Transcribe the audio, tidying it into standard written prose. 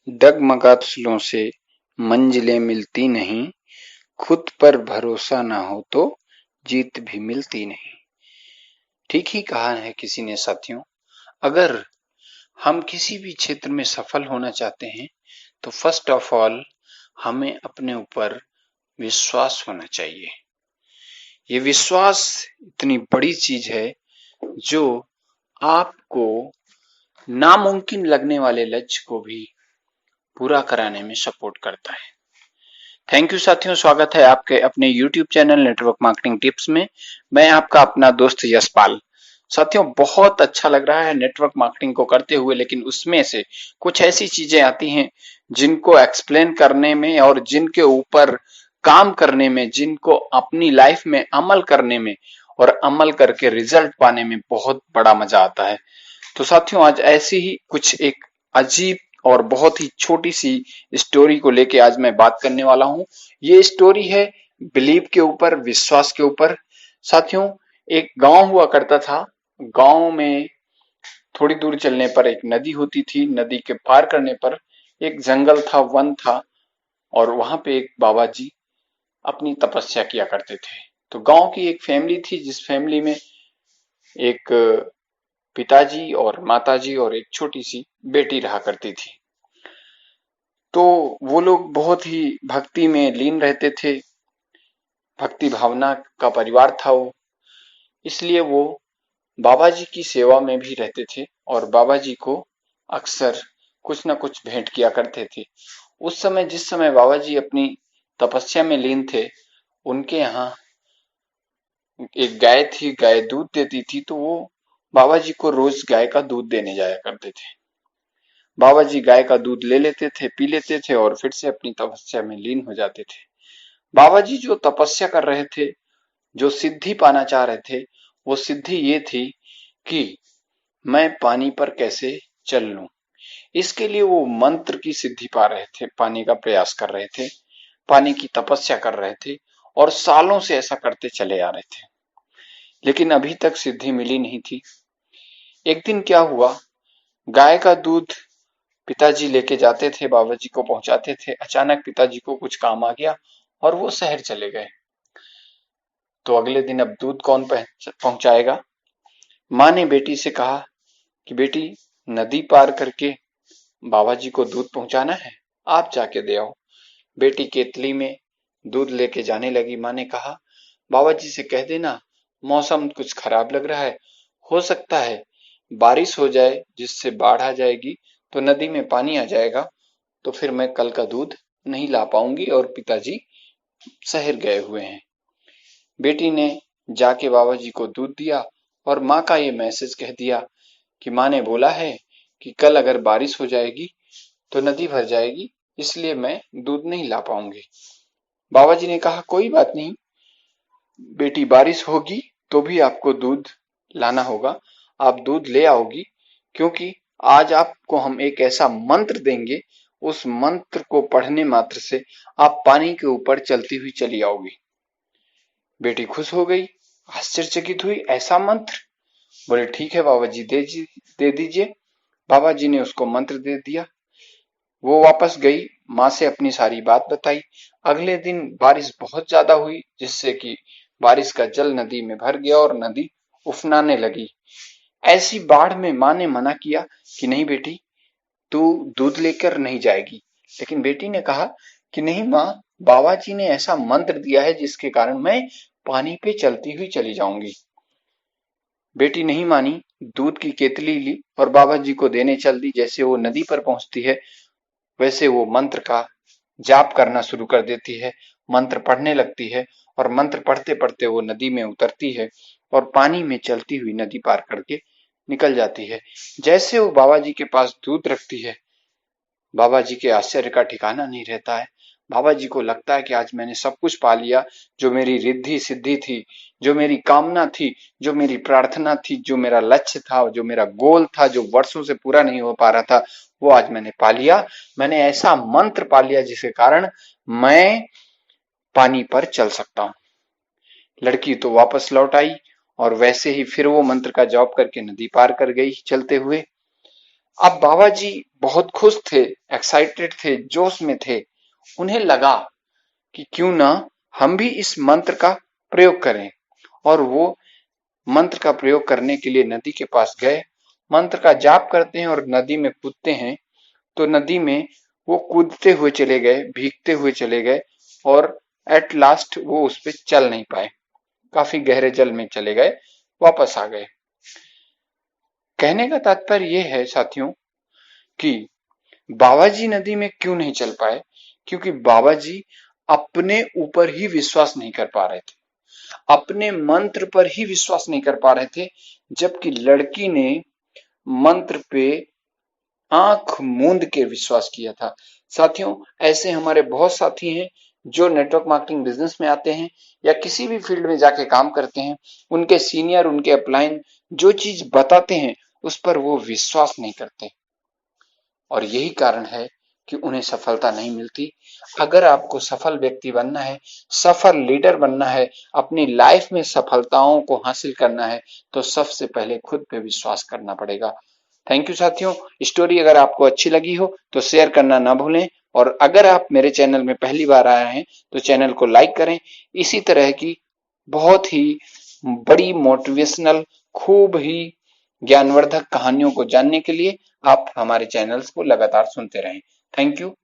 डगमगा फूलों से मंजिलें मिलती नहीं, खुद पर भरोसा ना हो तो जीत भी मिलती नहीं। ठीक ही कहा है किसी ने साथियों। अगर हम किसी भी क्षेत्र में सफल होना चाहते हैं तो फर्स्ट ऑफ ऑल हमें अपने ऊपर विश्वास होना चाहिए। ये विश्वास इतनी बड़ी चीज है जो आपको नामुमकिन लगने वाले लक्ष्य को भी पूरा कराने में सपोर्ट करता है। थैंक यू साथियों, स्वागत है आपके अपने YouTube channel network marketing tips में। मैं आपका अपना दोस्त यशपाल। साथियों, बहुत अच्छा लग रहा है नेटवर्क मार्केटिंग को करते हुए, लेकिन उसमें से कुछ ऐसी चीजें आती हैं जिनको एक्सप्लेन करने में और जिनके ऊपर काम करने में, जिनको अपनी लाइफ में अमल करने में और अमल करके रिजल्ट पाने में बहुत बड़ा मजा आता है। तो साथियों, आज ऐसी ही कुछ एक अजीब और बहुत ही छोटी सी स्टोरी को लेके आज मैं बात करने वाला हूं। ये स्टोरी है बिलीव के ऊपर, विश्वास के ऊपर। साथियों, एक गांव हुआ करता था। गांव में थोड़ी दूर चलने पर एक नदी होती थी। नदी के पार करने पर एक जंगल था, वन था, और वहां पे एक बाबा जी अपनी तपस्या किया करते थे। तो गांव की एक फैमिली थी, जिस फैमिली में एक पिताजी और माताजी और एक छोटी सी बेटी रहा करती थी। तो वो लोग बहुत ही भक्ति में लीन रहते थे। भक्ति भावना का परिवार था वो, इसलिए वो बाबा जी की सेवा में भी रहते थे और बाबा जी को अक्सर कुछ न कुछ भेंट किया करते थे। उस समय, जिस समय बाबा जी अपनी तपस्या में लीन थे, उनके यहाँ एक गाय थी। गाय दूध देती थी, तो वो बाबा जी को रोज गाय का दूध देने जाया करते थे। बाबा जी गाय का दूध ले लेते थे, पी लेते थे और फिर से अपनी तपस्या में लीन हो जाते थे। बाबा जी जो तपस्या कर रहे थे, जो सिद्धि पाना चाह रहे थे, वो सिद्धि ये थी कि मैं पानी पर कैसे चल लूं। इसके लिए वो मंत्र की सिद्धि पा रहे थे, पाने का प्रयास कर रहे थे, पाने की तपस्या कर रहे थे और सालों से ऐसा करते चले आ रहे थे, लेकिन अभी तक सिद्धि मिली नहीं थी। एक दिन क्या हुआ, गाय का दूध पिताजी लेके जाते थे, बाबा जी को पहुंचाते थे। अचानक पिताजी को कुछ काम आ गया और वो शहर चले गए। तो अगले दिन अब दूध कौन पहुंचाएगा। माँ ने बेटी से कहा कि बेटी, नदी पार करके बाबा जी को दूध पहुंचाना है, आप जाके दे आओ। बेटी केतली में दूध लेके जाने लगी। माँ ने कहा, बाबा जी से कह देना मौसम कुछ खराब लग रहा है, हो सकता है बारिश हो जाए जिससे बाढ़ आ जाएगी, तो नदी में पानी आ जाएगा, तो फिर मैं कल का दूध नहीं ला पाऊंगी और पिताजी शहर गए हुए हैं। बेटी ने जाके बाबा जी को दूध दिया और माँ का ये मैसेज कह दिया कि माँ ने बोला है कि कल अगर बारिश हो जाएगी तो नदी भर जाएगी, इसलिए मैं दूध नहीं ला पाऊंगी। बाबा जी ने कहा, कोई बात नहीं बेटी, बारिश होगी तो भी आपको दूध लाना होगा, आप दूध ले आओगी, क्योंकि आज आपको हम एक ऐसा मंत्र देंगे, उस मंत्र को पढ़ने मात्र से आप पानी के ऊपर चलती हुई चली आओगी। बेटी खुश हो गई, आश्चर्यचकित हुई, ऐसा मंत्र। बोले, ठीक है बाबा जी, दे दीजिए। बाबा जी ने उसको मंत्र दे दिया। वो वापस गई, माँ से अपनी सारी बात बताई। अगले दिन बारिश बहुत ज्यादा हुई, जिससे कि बारिश का जल नदी में भर गया और नदी उफनाने लगी। ऐसी बाढ़ में माँ ने मना किया कि नहीं बेटी, तू दूध लेकर नहीं जाएगी। लेकिन बेटी ने कहा कि नहीं माँ, बाबा जी ने ऐसा मंत्र दिया है जिसके कारण मैं पानी पे चलती हुई चली जाऊंगी। बेटी नहीं मानी, दूध की केतली ली और बाबा जी को देने चल दी। जैसे वो नदी पर पहुंचती है, वैसे वो मंत्र का जाप करना शुरू कर देती है, मंत्र पढ़ने लगती है और मंत्र पढ़ते पढ़ते वो नदी में उतरती है और पानी में चलती हुई नदी पार करके निकल जाती है। जैसे वो बाबा जी के पास दूध रखती है, बाबा जी के आश्चर्य का ठिकाना नहीं रहता है। बाबा जी को लगता है कि आज मैंने सब कुछ पा लिया, जो मेरी रिद्धि सिद्धि थी, जो मेरी कामना थी, जो मेरी प्रार्थना थी, जो मेरा लक्ष्य था, जो मेरा गोल था, जो वर्षों से पूरा नहीं हो पा रहा था, वो आज मैंने पा लिया। मैंने ऐसा मंत्र पा लिया जिसके कारण मैं पानी पर चल सकता हूं। लड़की तो वापस लौट आई और वैसे ही फिर वो मंत्र का जाप करके नदी पार कर गई चलते हुए। अब बाबा जी बहुत खुश थे, एक्साइटेड थे, जोश में थे। उन्हें लगा कि क्यों ना हम भी इस मंत्र का प्रयोग करें, और वो मंत्र का प्रयोग करने के लिए नदी के पास गए। मंत्र का जाप करते हैं और नदी में कूदते हैं, तो नदी में वो कूदते हुए चले गए, भीगते हुए चले गए, और एट लास्ट वो उस पे चल नहीं पाए, काफी गहरे जल में चले गए, वापस आ गए। कहने का तात्पर्य ये है साथियों कि बाबा जी नदी में क्यों नहीं चल पाए, क्योंकि बाबा जी अपने ऊपर ही विश्वास नहीं कर पा रहे थे, अपने मंत्र पर ही विश्वास नहीं कर पा रहे थे, जबकि लड़की ने मंत्र पे आंख मूंद के विश्वास किया था। साथियों, ऐसे हमारे बहुत साथी हैं जो नेटवर्क मार्केटिंग बिजनेस में आते हैं या किसी भी फील्ड में जाके काम करते हैं। उनके सीनियर, उनके अपलाइन जो चीज बताते हैं उस पर वो विश्वास नहीं करते, और यही कारण है कि उन्हें सफलता नहीं मिलती। अगर आपको सफल व्यक्ति बनना है, सफल लीडर बनना है, अपनी लाइफ में सफलताओं को हासिल करना है, तो सबसे पहले खुद पे विश्वास करना पड़ेगा। थैंक यू साथियों। स्टोरी अगर आपको अच्छी लगी हो तो शेयर करना ना भूलें, और अगर आप मेरे चैनल में पहली बार आए हैं तो चैनल को लाइक करें। इसी तरह की बहुत ही बड़ी मोटिवेशनल, खूब ही ज्ञानवर्धक कहानियों को जानने के लिए आप हमारे चैनल्स को लगातार सुनते रहें। Thank you.